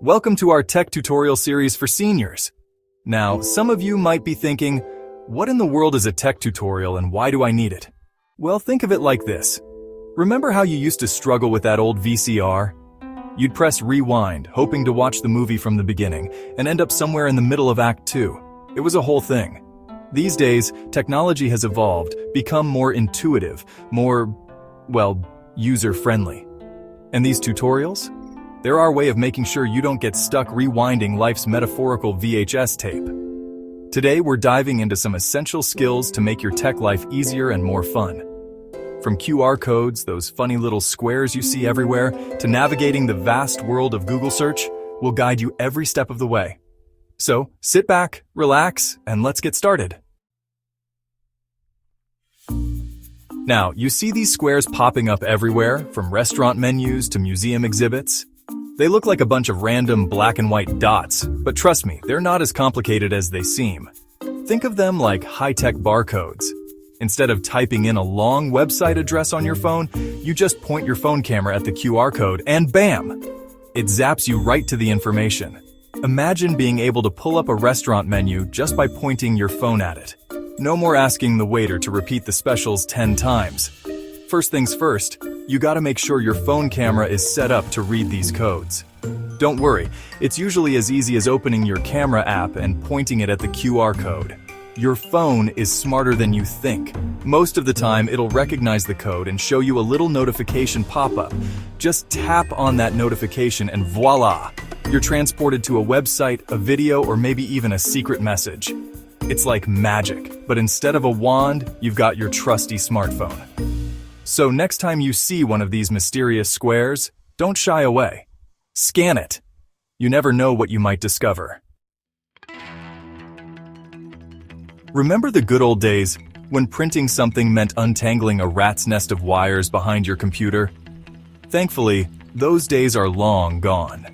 Welcome to our tech tutorial series for seniors. Now, some of you might be thinking, what in the world is a tech tutorial and why do I need it? Well, think of it like this. Remember how you used to struggle with that old VCR? You'd press rewind, hoping to watch the movie from the beginning, and end up somewhere in the middle of Act 2. It was a whole thing. These days, technology has evolved, become more intuitive, more, user-friendly. And these tutorials? They're our way of making sure you don't get stuck rewinding life's metaphorical VHS tape. Today, we're diving into some essential skills to make your tech life easier and more fun. From QR codes, those funny little squares you see everywhere, to navigating the vast world of Google search, we'll guide you every step of the way. So, sit back, relax, and let's get started. Now, you see these squares popping up everywhere, from restaurant menus to museum exhibits. They look like a bunch of random black and white dots, but trust me, they're not as complicated as they seem. Think of them like high-tech barcodes. Instead of typing in a long website address on your phone, you just point your phone camera at the QR code and bam! It zaps you right to the information. Imagine being able to pull up a restaurant menu just by pointing your phone at it. No more asking the waiter to repeat the specials 10 times. First things first, you gotta make sure your phone camera is set up to read these codes. Don't worry, it's usually as easy as opening your camera app and pointing it at the QR code. Your phone is smarter than you think. Most of the time, it'll recognize the code and show you a little notification pop-up. Just tap on that notification and voila! You're transported to a website, a video, or maybe even a secret message. It's like magic, but instead of a wand, you've got your trusty smartphone. So next time you see one of these mysterious squares, don't shy away. Scan it. You never know what you might discover. Remember the good old days when printing something meant untangling a rat's nest of wires behind your computer? Thankfully, those days are long gone.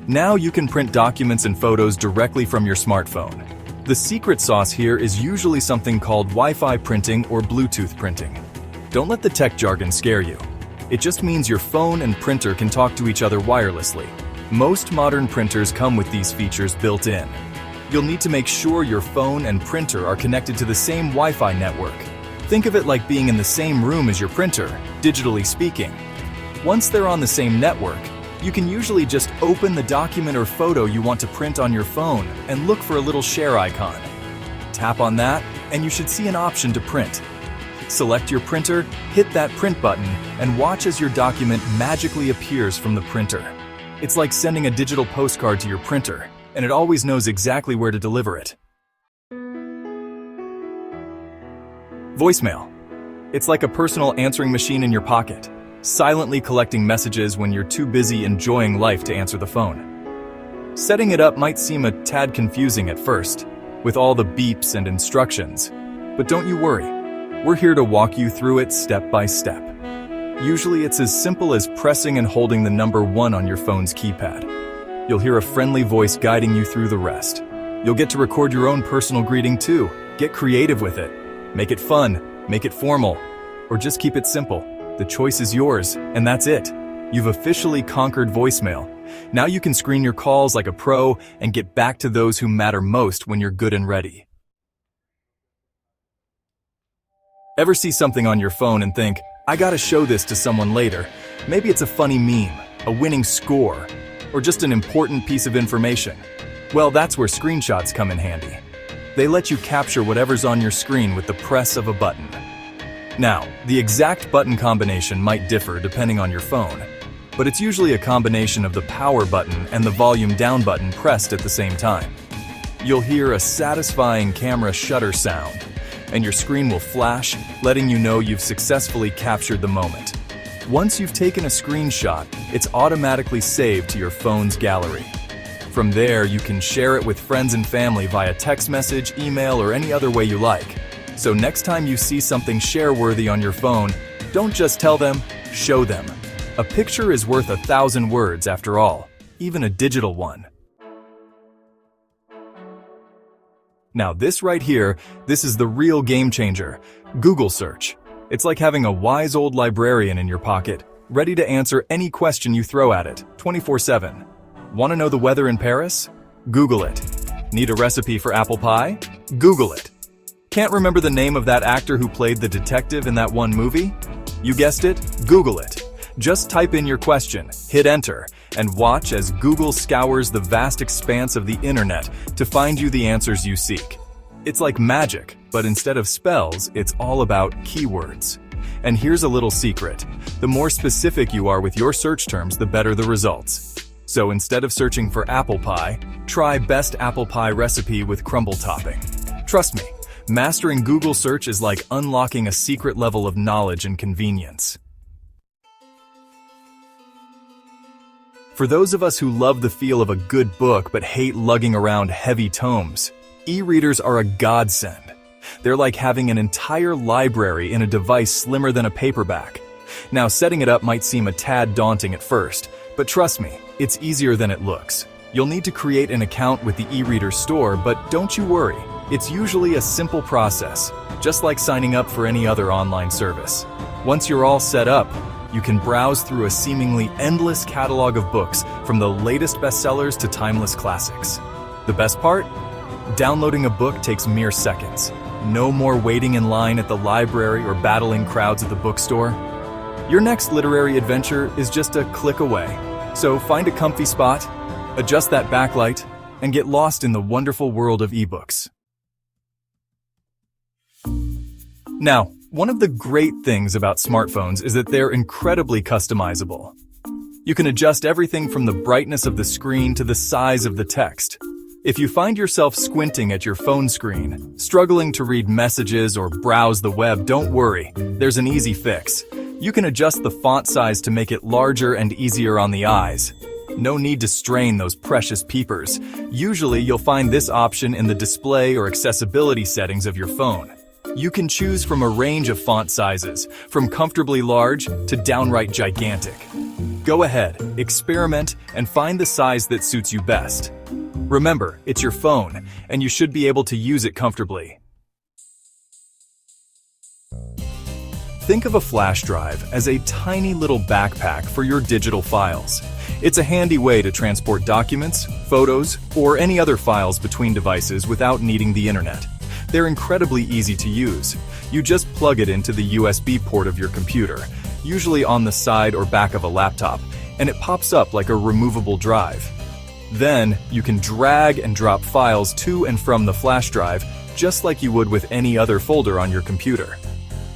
Now you can print documents and photos directly from your smartphone. The secret sauce here is usually something called Wi-Fi printing or Bluetooth printing. Don't let the tech jargon scare you. It just means your phone and printer can talk to each other wirelessly. Most modern printers come with these features built in. You'll need to make sure your phone and printer are connected to the same Wi-Fi network. Think of it like being in the same room as your printer, digitally speaking. Once they're on the same network, you can usually just open the document or photo you want to print on your phone and look for a little share icon. Tap on that, and you should see an option to print. Select your printer, hit that print button, and watch as your document magically appears from the printer. It's like sending a digital postcard to your printer, and it always knows exactly where to deliver it. Voicemail. It's like a personal answering machine in your pocket, silently collecting messages when you're too busy enjoying life to answer the phone. Setting it up might seem a tad confusing at first, with all the beeps and instructions, but don't you worry. We're here to walk you through it step by step. Usually it's as simple as pressing and holding the number 1 on your phone's keypad. You'll hear a friendly voice guiding you through the rest. You'll get to record your own personal greeting too. Get creative with it. Make it fun, make it formal, or just keep it simple. The choice is yours, and that's it. You've officially conquered voicemail. Now you can screen your calls like a pro and get back to those who matter most when you're good and ready. Ever see something on your phone and think, I gotta show this to someone later? Maybe it's a funny meme, a winning score, or just an important piece of information. Well, that's where screenshots come in handy. They let you capture whatever's on your screen with the press of a button. Now, the exact button combination might differ depending on your phone, but it's usually a combination of the power button and the volume down button pressed at the same time. You'll hear a satisfying camera shutter sound, and your screen will flash, letting you know you've successfully captured the moment. Once you've taken a screenshot, it's automatically saved to your phone's gallery. From there, you can share it with friends and family via text message, email, or any other way you like. So next time you see something share-worthy on your phone, don't just tell them, show them. A picture is worth 1,000 words after all, even a digital one. Now this right here, this is the real game changer, Google search. It's like having a wise old librarian in your pocket, ready to answer any question you throw at it, 24/7. Want to know the weather in Paris? Google it. Need a recipe for apple pie? Google it. Can't remember the name of that actor who played the detective in that one movie? You guessed it, Google it. Just type in your question, hit enter, and watch as Google scours the vast expanse of the internet to find you the answers you seek. It's like magic, but instead of spells, it's all about keywords. And here's a little secret. The more specific you are with your search terms, the better the results. So instead of searching for apple pie, try best apple pie recipe with crumble topping. Trust me, mastering Google search is like unlocking a secret level of knowledge and convenience. For those of us who love the feel of a good book but hate lugging around heavy tomes, e-readers are a godsend. They're like having an entire library in a device slimmer than a paperback. Now, setting it up might seem a tad daunting at first, but trust me, it's easier than it looks. You'll need to create an account with the e-reader store, but don't you worry. It's usually a simple process, just like signing up for any other online service. Once you're all set up, you can browse through a seemingly endless catalog of books, from the latest bestsellers to timeless classics. The best part? Downloading a book takes mere seconds. No more waiting in line at the library or battling crowds at the bookstore. Your next literary adventure is just a click away. So find a comfy spot, adjust that backlight, and get lost in the wonderful world of ebooks. Now, one of the great things about smartphones is that they're incredibly customizable. You can adjust everything from the brightness of the screen to the size of the text. If you find yourself squinting at your phone screen, struggling to read messages or browse the web, don't worry, there's an easy fix. You can adjust the font size to make it larger and easier on the eyes. No need to strain those precious peepers. Usually you'll find this option in the display or accessibility settings of your phone. You can choose from a range of font sizes, from comfortably large to downright gigantic. Go ahead, experiment, and find the size that suits you best. Remember, it's your phone, and you should be able to use it comfortably. Think of a flash drive as a tiny little backpack for your digital files. It's a handy way to transport documents, photos, or any other files between devices without needing the internet. They're incredibly easy to use. You just plug it into the USB port of your computer, usually on the side or back of a laptop, and it pops up like a removable drive. Then, you can drag and drop files to and from the flash drive, just like you would with any other folder on your computer.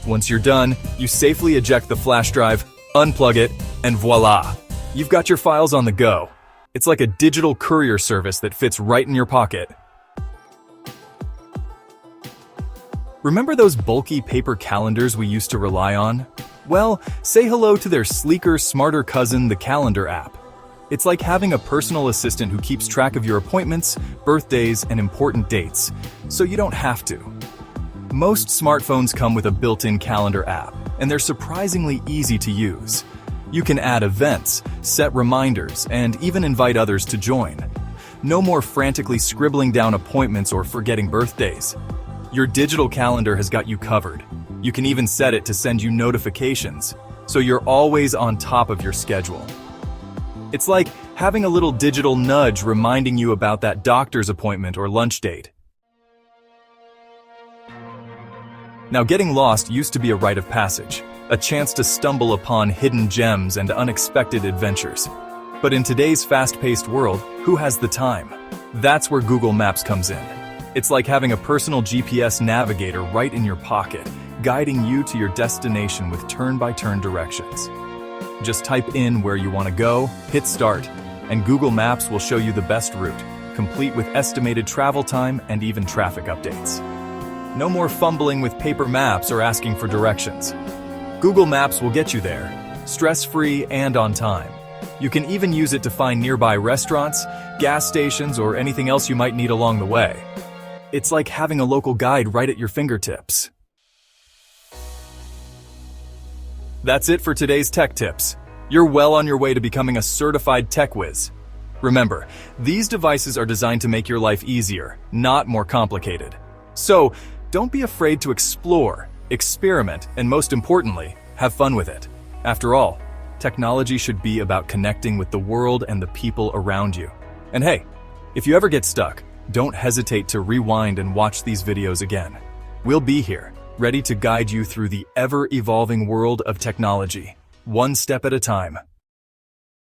Once you're done, you safely eject the flash drive, unplug it, and voila! You've got your files on the go. It's like a digital courier service that fits right in your pocket. Remember those bulky paper calendars we used to rely on? Well, say hello to their sleeker, smarter cousin, the Calendar app. It's like having a personal assistant who keeps track of your appointments, birthdays, and important dates, so you don't have to. Most smartphones come with a built-in calendar app, and they're surprisingly easy to use. You can add events, set reminders, and even invite others to join. No more frantically scribbling down appointments or forgetting birthdays. Your digital calendar has got you covered. You can even set it to send you notifications, so you're always on top of your schedule. It's like having a little digital nudge reminding you about that doctor's appointment or lunch date. Now, getting lost used to be a rite of passage, a chance to stumble upon hidden gems and unexpected adventures. But in today's fast-paced world, who has the time? That's where Google Maps comes in. It's like having a personal GPS navigator right in your pocket, guiding you to your destination with turn-by-turn directions. Just type in where you want to go, hit start, and Google Maps will show you the best route, complete with estimated travel time and even traffic updates. No more fumbling with paper maps or asking for directions. Google Maps will get you there, stress-free and on time. You can even use it to find nearby restaurants, gas stations, or anything else you might need along the way. It's like having a local guide right at your fingertips. That's it for today's tech tips. You're well on your way to becoming a certified tech whiz. Remember, these devices are designed to make your life easier, not more complicated. So, don't be afraid to explore, experiment, and most importantly, have fun with it. After all, Technology should be about connecting with the world and the people around you. And hey, if you ever get stuck, don't hesitate to rewind and watch these videos again. We'll be here, ready to guide you through the ever-evolving world of technology, one step at a time.